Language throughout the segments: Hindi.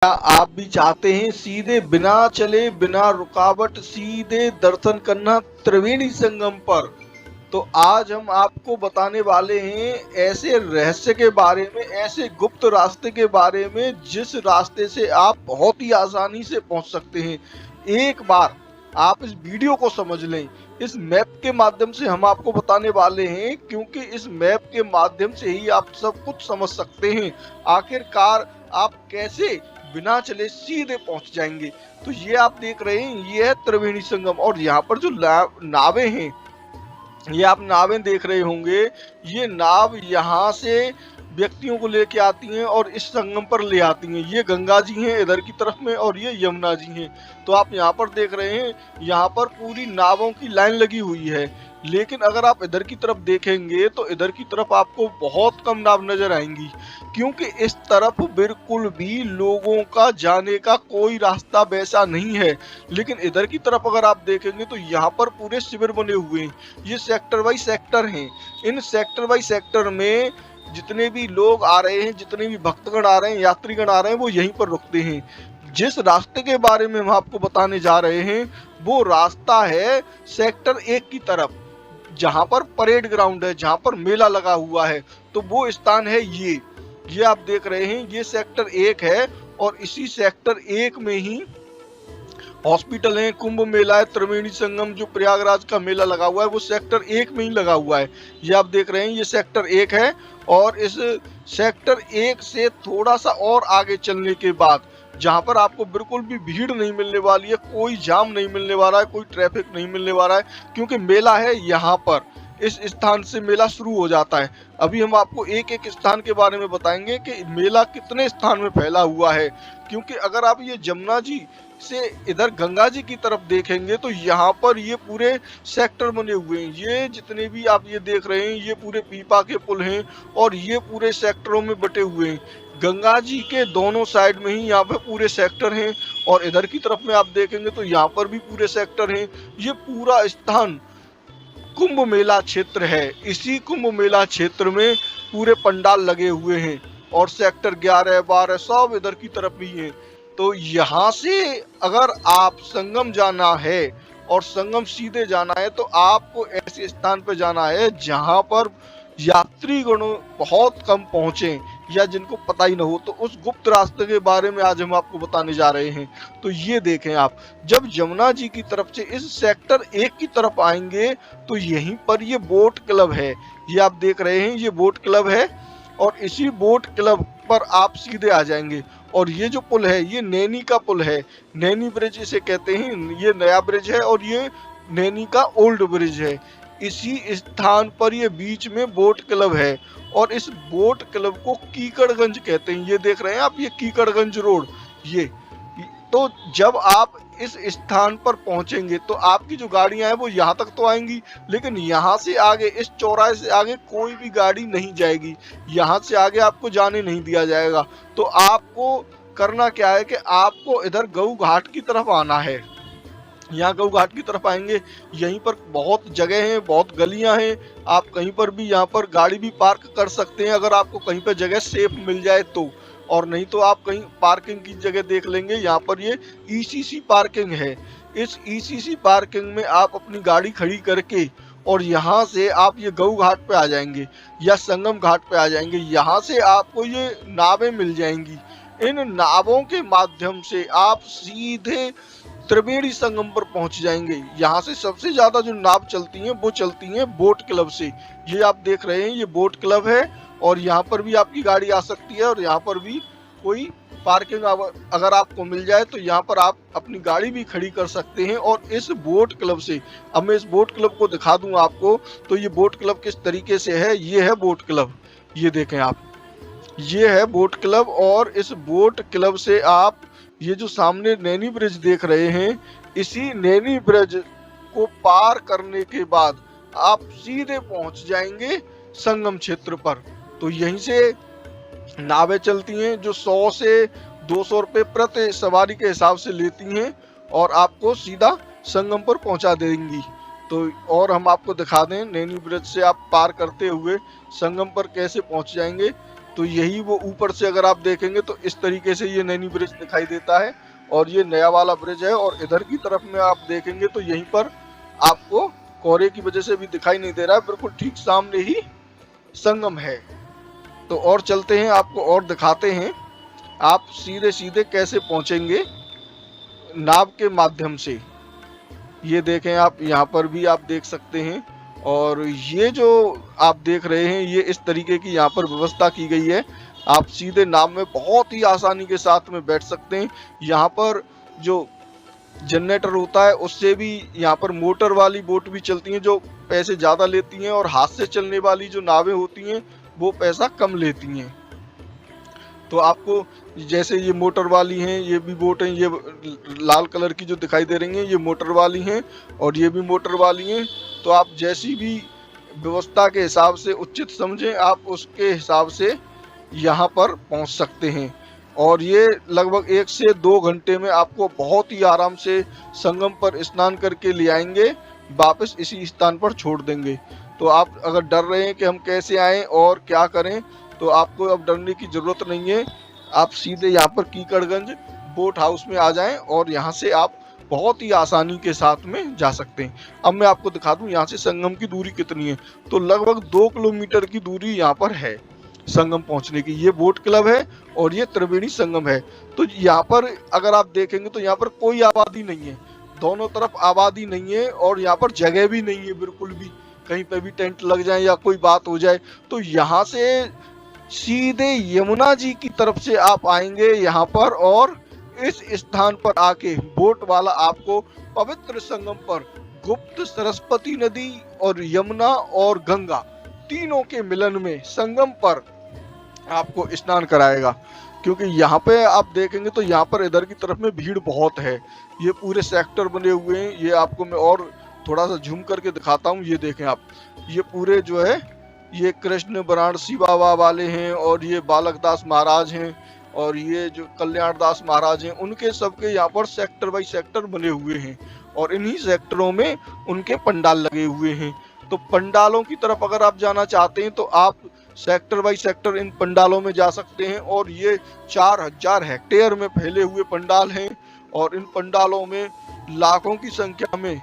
क्या आप भी चाहते हैं सीधे बिना चले बिना रुकावट सीधे दर्शन करना त्रिवेणी संगम पर? तो आज हम आपको बताने वाले हैं ऐसे रहस्य के बारे में, ऐसे गुप्त रास्ते के बारे में जिस रास्ते से आप बहुत ही आसानी से पहुंच सकते हैं। एक बार आप इस वीडियो को समझ लें, इस मैप के माध्यम से हम आपको बताने वाले हैं, क्योंकि इस मैप के माध्यम से ही आप सब कुछ समझ सकते हैं आखिरकार आप कैसे बिना चले सीधे पहुंच जाएंगे। तो ये आप देख रहे हैं, ये है त्रिवेणी संगम और यहाँ पर जो नावें हैं, ये आप नावें देख रहे होंगे। ये नाव यहाँ से व्यक्तियों को लेके आती हैं और इस संगम पर ले आती हैं। ये गंगा जी हैं इधर की तरफ में और ये यमुना जी हैं। तो आप यहाँ पर देख रहे हैं, यहाँ पर पूरी नावों की लाइन लगी हुई है। लेकिन अगर आप इधर की तरफ देखेंगे तो इधर की तरफ आपको बहुत कम नाव नजर आएंगी, क्योंकि इस तरफ बिल्कुल भी लोगों का जाने का कोई रास्ता वैसा नहीं है। लेकिन इधर की तरफ अगर आप देखेंगे तो यहाँ पर पूरे शिविर बने हुए हैं। ये सेक्टर बाई सेक्टर हैं। इन सेक्टर बाई सेक्टर में जितने भी लोग आ रहे हैं, जितने भी भक्तगण आ रहे हैं, यात्रीगण आ रहे हैं, वो यहीं पर रुकते हैं। जिस रास्ते के बारे में हम आपको बताने जा रहे हैं वो रास्ता है सेक्टर 1 की तरफ, जहां पर परेड ग्राउंड है, जहां पर मेला लगा हुआ है। तो वो स्थान है ये आप देख रहे हैं, ये सेक्टर 1 है और इसी सेक्टर 1 में ही हॉस्पिटल है, कुंभ मेला है, त्रिवेणी संगम जो प्रयागराज का मेला लगा हुआ है वो सेक्टर 1 में ही लगा हुआ है। ये आप देख रहे हैं, ये सेक्टर 1 है और इस सेक्टर 1 से थोड़ा सा और आगे चलने के बाद जहां पर आपको बिल्कुल भी भीड़ नहीं मिलने वाली है, कोई जाम नहीं मिलने वाला है, कोई ट्रैफिक नहीं मिलने वाला है, क्योंकि मेला है यहाँ पर। इस स्थान से मेला शुरू हो जाता है। अभी हम आपको एक एक स्थान के बारे में बताएंगे कि मेला कितने स्थान में फैला हुआ है। क्योंकि अगर आप ये जमुना जी से इधर गंगा जी की तरफ देखेंगे तो यहाँ पर ये पूरे सेक्टर बने हुए हैं। ये जितने भी आप ये देख रहे हैं ये पूरे पीपा के पुल हैं और ये पूरे सेक्टरों में बटे हुए हैं। गंगा जी के दोनों साइड में ही यहाँ पे पूरे सेक्टर हैं और इधर की तरफ में आप देखेंगे तो यहाँ पर भी पूरे सेक्टर हैं। ये पूरा स्थान कुंभ मेला क्षेत्र है। इसी कुंभ मेला क्षेत्र में पूरे पंडाल लगे हुए हैं और सेक्टर 11, 12 सब इधर की तरफ ही हैं। तो यहाँ से अगर आप संगम जाना है और संगम सीधे जाना है तो आपको ऐसे स्थान पर जाना है जहाँ पर यात्रीगण बहुत कम पहुंचे या जिनको पता ही ना हो। तो उस गुप्त रास्ते के बारे में आज हम आपको बताने जा रहे हैं। तो ये देखें आप, जब यमुना जी की तरफ से इस सेक्टर 1 की तरफ आएंगे तो यहीं पर ये बोट क्लब है। ये आप देख रहे हैं, ये बोट क्लब है और इसी बोट क्लब पर आप सीधे आ जाएंगे। और ये जो पुल है ये नैनी का पुल है, नैनी ब्रिज इसे कहते हैं। ये नया ब्रिज है और ये नैनी का ओल्ड ब्रिज है। इसी स्थान पर ये बीच में बोट क्लब है और इस बोट क्लब को कीकड़गंज कहते हैं। ये देख रहे हैं आप, ये कीकड़गंज रोड। ये तो जब आप इस स्थान पर पहुंचेंगे तो आपकी जो गाड़ियां हैं वो यहाँ तक तो आएंगी, लेकिन यहाँ से आगे इस चौराहे से आगे कोई भी गाड़ी नहीं जाएगी। यहाँ से आगे आपको जाने नहीं दिया जाएगा। तो आपको करना क्या है कि आपको इधर गऊ घाट की तरफ आना है। यहाँ गऊ घाट की तरफ आएंगे, यहीं पर बहुत जगह हैं, बहुत गलियां हैं। आप कहीं पर भी यहाँ पर गाड़ी भी पार्क कर सकते हैं अगर आपको कहीं पर जगह सेफ मिल जाए तो, और नहीं तो आप कहीं पार्किंग की जगह देख लेंगे। यहाँ पर ये ईसीसी पार्किंग है। इस ईसीसी पार्किंग में आप अपनी गाड़ी खड़ी करके और यहाँ से आप ये गऊ घाट पे आ जाएंगे या संगम घाट पे आ जाएंगे। यहाँ से आपको ये नावें मिल जाएंगी। इन नावों के माध्यम से आप सीधे त्रिवेणी संगम पर पहुंच जाएंगे। यहाँ से सबसे ज्यादा जो नाव चलती हैं वो चलती हैं बोट क्लब से। ये आप देख रहे हैं, ये बोट क्लब है और यहाँ पर भी आपकी गाड़ी आ सकती है और यहाँ पर भी कोई पार्किंग अगर आपको मिल जाए तो यहाँ पर आप अपनी गाड़ी भी खड़ी कर सकते हैं। और इस बोट क्लब से, अब मैं इस बोट क्लब को दिखा दूं आपको, तो ये बोट क्लब किस तरीके से है। ये है बोट क्लब, ये देखें आप, ये है बोट क्लब। और इस बोट क्लब से आप ये जो सामने नैनी ब्रिज देख रहे हैं, इसी नैनी ब्रिज को पार करने के बाद आप सीधे पहुंच जाएंगे संगम क्षेत्र पर। तो यहीं से नावें चलती हैं जो 100 से 200 रुपये प्रति सवारी के हिसाब से लेती हैं और आपको सीधा संगम पर पहुंचा देंगी। तो और हम आपको दिखा दें, नैनी ब्रिज से आप पार करते हुए संगम पर कैसे पहुंच जाएंगे। तो यही वो ऊपर से अगर आप देखेंगे तो इस तरीके से ये नैनी ब्रिज दिखाई देता है और ये नया वाला ब्रिज है। और इधर की तरफ में आप देखेंगे तो यहीं पर आपको कोहरे की वजह से भी दिखाई नहीं दे रहा है, बिल्कुल ठीक सामने ही संगम है। तो और चलते हैं, आपको और दिखाते हैं आप सीधे सीधे कैसे पहुंचेंगे नाव के माध्यम से। ये देखें आप, यहाँ पर भी आप देख सकते हैं। और ये जो आप देख रहे हैं ये इस तरीके की यहाँ पर व्यवस्था की गई है। आप सीधे नाव में बहुत ही आसानी के साथ में बैठ सकते हैं। यहाँ पर जो जनरेटर होता है उससे भी यहाँ पर मोटर वाली बोट भी चलती हैं जो पैसे ज़्यादा लेती हैं, और हाथ से चलने वाली जो नावें होती हैं वो पैसा कम लेती हैं। तो आपको जैसे ये मोटर वाली हैं, ये भी बोट हैं, ये लाल कलर की जो दिखाई दे रही हैं ये मोटर वाली हैं, और ये भी मोटर वाली हैं। तो आप जैसी भी व्यवस्था के हिसाब से उचित समझें, आप उसके हिसाब से यहाँ पर पहुँच सकते हैं। और ये लगभग 1 से 2 घंटे में आपको बहुत ही आराम से संगम पर स्नान करके ले आएंगे, वापस इसी स्थान पर छोड़ देंगे। तो आप अगर डर रहे हैं कि हम कैसे आएँ और क्या करें, तो आपको अब डरने की ज़रूरत नहीं है। आप सीधे यहाँ पर कीकड़गंज बोट हाउस में आ जाएं और यहाँ से आप बहुत ही आसानी के साथ में जा सकते हैं। अब मैं आपको दिखा दूं यहाँ से संगम की दूरी कितनी है। तो लगभग 2 किलोमीटर की दूरी यहाँ पर है संगम पहुँचने की। ये बोट क्लब है और ये त्रिवेणी संगम है। तो यहाँ पर अगर आप देखेंगे तो यहाँ पर कोई आबादी नहीं है, दोनों तरफ आबादी नहीं है, और यहाँ पर जगह भी नहीं है बिल्कुल भी, कहीं पे भी टेंट लग जाए या कोई बात हो जाए। तो यहाँ से सीधे यमुना जी की तरफ से आप आएंगे यहाँ पर, और इस स्थान पर आके बोट वाला आपको पवित्र संगम पर गुप्त सरस्वती नदी और यमुना और गंगा तीनों के मिलन में संगम पर आपको स्नान कराएगा। क्योंकि यहाँ पे आप देखेंगे तो यहाँ पर इधर की तरफ में भीड़ बहुत है। ये पूरे सेक्टर बने हुए हैं, ये आपको मैं और थोड़ा सा झूम करके दिखाता हूँ। ये देखें आप, ये पूरे जो है ये कृष्ण वाराणसी बाबा वाले हैं, और ये बालक दास महाराज हैं, और ये जो कल्याण दास महाराज हैं, उनके सबके यहाँ पर सेक्टर बाई सेक्टर बने हुए हैं, और इन्हीं सेक्टरों में उनके पंडाल लगे हुए हैं। तो पंडालों की तरफ अगर आप जाना चाहते हैं तो आप सेक्टर बाई सेक्टर इन पंडालों में जा सकते हैं। और ये 4000 हेक्टेयर में फैले हुए पंडाल हैं, और इन पंडालों में लाखों की संख्या में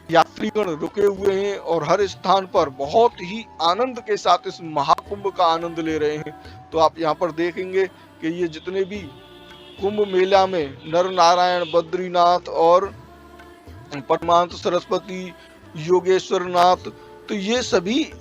यात्रीगण रुके हुए हैं, और हर स्थान पर बहुत ही आनंद के साथ इस महाकुंभ का आनंद ले रहे हैं। तो आप यहाँ पर देखेंगे कि ये जितने भी कुंभ मेला में नर नारायण, बद्रीनाथ और परमांत सरस्वती, योगेश्वर नाथ, तो ये सभी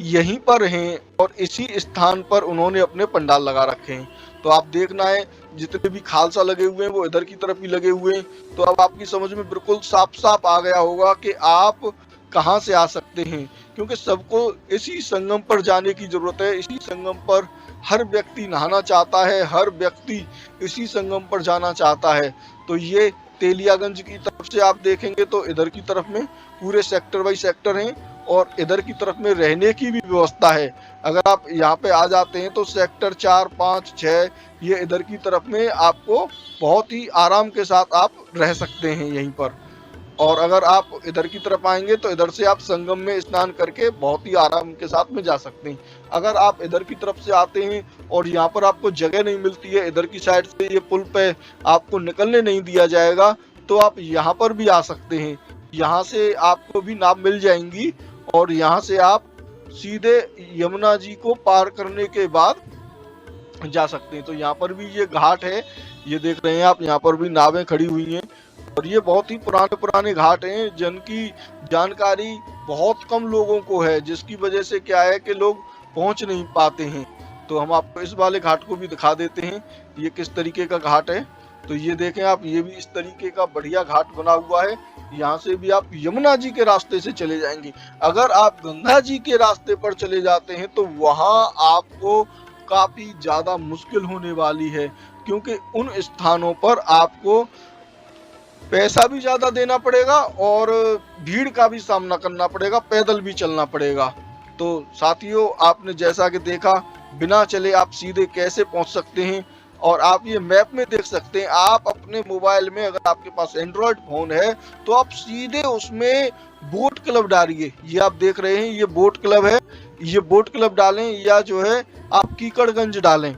यहीं पर हैं, और इसी स्थान पर उन्होंने अपने पंडाल लगा रखे हैं। तो आप देखना है जितने भी खालसा लगे हुए हैं वो इधर की तरफ ही लगे हुए हैं। तो अब आपकी समझ में बिल्कुल साफ साफ आ गया होगा कि आप कहां से आ सकते हैं, क्योंकि सबको इसी संगम पर जाने की जरूरत है। इसी संगम पर हर व्यक्ति नहाना चाहता है, हर व्यक्ति इसी संगम पर जाना चाहता है। तो ये तेलियागंज की तरफ से आप देखेंगे तो इधर की तरफ में पूरे सेक्टर बाई सेक्टर हैं, और इधर की तरफ में रहने की भी व्यवस्था है। अगर आप यहाँ पे आ जाते हैं तो सेक्टर 4, 5, 6 ये इधर की तरफ में आपको बहुत ही आराम के साथ आप रह सकते हैं यहीं पर। और अगर आप इधर की तरफ आएंगे तो इधर से आप संगम में स्नान करके बहुत ही आराम के साथ में जा सकते हैं। अगर आप इधर की तरफ से आते हैं और यहाँ पर आपको जगह नहीं मिलती है, इधर की साइड से ये पुल पे आपको निकलने नहीं दिया जाएगा, तो आप यहाँ पर भी आ सकते हैं। यहाँ से आपको भी नाव मिल जाएंगी, और यहाँ से आप सीधे यमुना जी को पार करने के बाद जा सकते हैं। तो यहाँ पर भी ये घाट है, ये देख रहे हैं आप, यहाँ पर भी नावें खड़ी हुई हैं, और ये बहुत ही पुराने पुराने घाट हैं जिनकी जानकारी बहुत कम लोगों को है, जिसकी वजह से क्या है कि लोग पहुंच नहीं पाते हैं। तो हम आपको इस वाले घाट को भी दिखा देते हैं, ये किस तरीके का घाट है। तो ये देखें आप, ये भी इस तरीके का बढ़िया घाट बना हुआ है। यहाँ से भी आप यमुना जी के रास्ते से चले जाएंगे। अगर आप गंगा जी के रास्ते पर चले जाते हैं तो वहाँ आपको काफी ज्यादा मुश्किल होने वाली है, क्योंकि उन स्थानों पर आपको पैसा भी ज्यादा देना पड़ेगा और भीड़ का भी सामना करना पड़ेगा, पैदल भी चलना पड़ेगा। तो साथियों, आपने जैसा कि देखा, बिना चले आप सीधे कैसे पहुंच सकते हैं, और आप ये मैप में देख सकते हैं। आप अपने मोबाइल में, अगर आपके पास एंड्रॉयड फोन है तो आप सीधे उसमें बोट क्लब डालिए। ये आप देख रहे हैं, ये बोट क्लब है, ये बोट क्लब डालें या जो है आप कीकड़गंज डालें,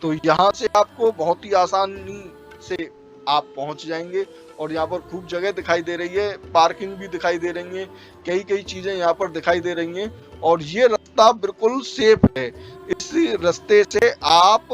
तो यहाँ से आपको बहुत ही आसानी से आप पहुंच जाएंगे। और यहाँ पर खूब जगह दिखाई दे रही है, पार्किंग भी दिखाई दे रही है, कई कई चीजें यहाँ पर दिखाई दे रही हैं। और ये रास्ता बिल्कुल सेफ है। इस रास्ते से आप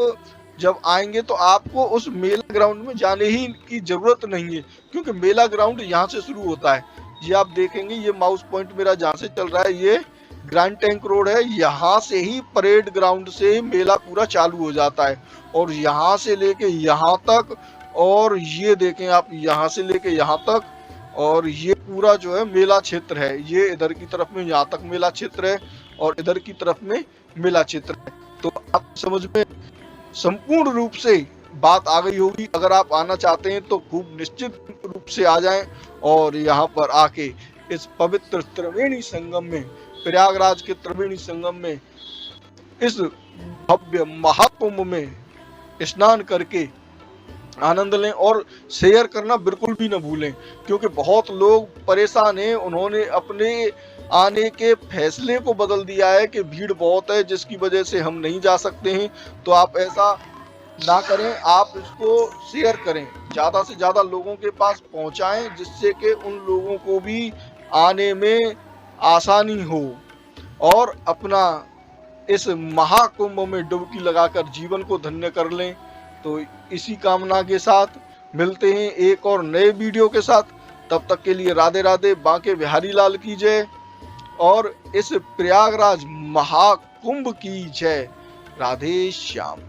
जब आएंगे तो आपको उस मेला ग्राउंड में जाने ही की जरूरत नहीं है, क्योंकि मेला ग्राउंड यहाँ से शुरू होता है। ये आप देखेंगे, ये माउस पॉइंट मेरा जहाँ से चल रहा है ये ग्रैंड टैंक रोड है। यहाँ से ही परेड ग्राउंड से मेला पूरा चालू हो जाता है, और यहाँ से लेके यहाँ तक, और ये देखें आप यहाँ से लेके यहाँ तक, और ये पूरा जो है मेला क्षेत्र है। ये इधर की तरफ में यहाँ तक मेला क्षेत्र है, और इधर की तरफ में मेला क्षेत्र है। तो आप समझ में संपूर्ण रूप से बात आ गई होगी। अगर आप आना चाहते हैं तो खूब निश्चित रूप से आ जाएं, और यहाँ पर आके इस पवित्र त्रिवेणी संगम में, प्रयागराज के त्रिवेणी संगम में, इस भव्य महाकुंभ में स्नान करके आनंद लें। और शेयर करना बिल्कुल भी न भूलें, क्योंकि बहुत लोग परेशान हैं, उन्होंने अपने आने के फैसले को बदल दिया है कि भीड़ बहुत है जिसकी वजह से हम नहीं जा सकते हैं। तो आप ऐसा ना करें, आप इसको शेयर करें, ज़्यादा से ज़्यादा लोगों के पास पहुंचाएं, जिससे कि उन लोगों को भी आने में आसानी हो और अपना इस महाकुंभ में डुबकी लगाकर जीवन को धन्य कर लें। तो इसी कामना के साथ मिलते हैं एक और नए वीडियो के साथ। तब तक के लिए राधे राधे, बांके बिहारी लाल की जय, और इस प्रयागराज महाकुंभ की जय। राधे श्याम।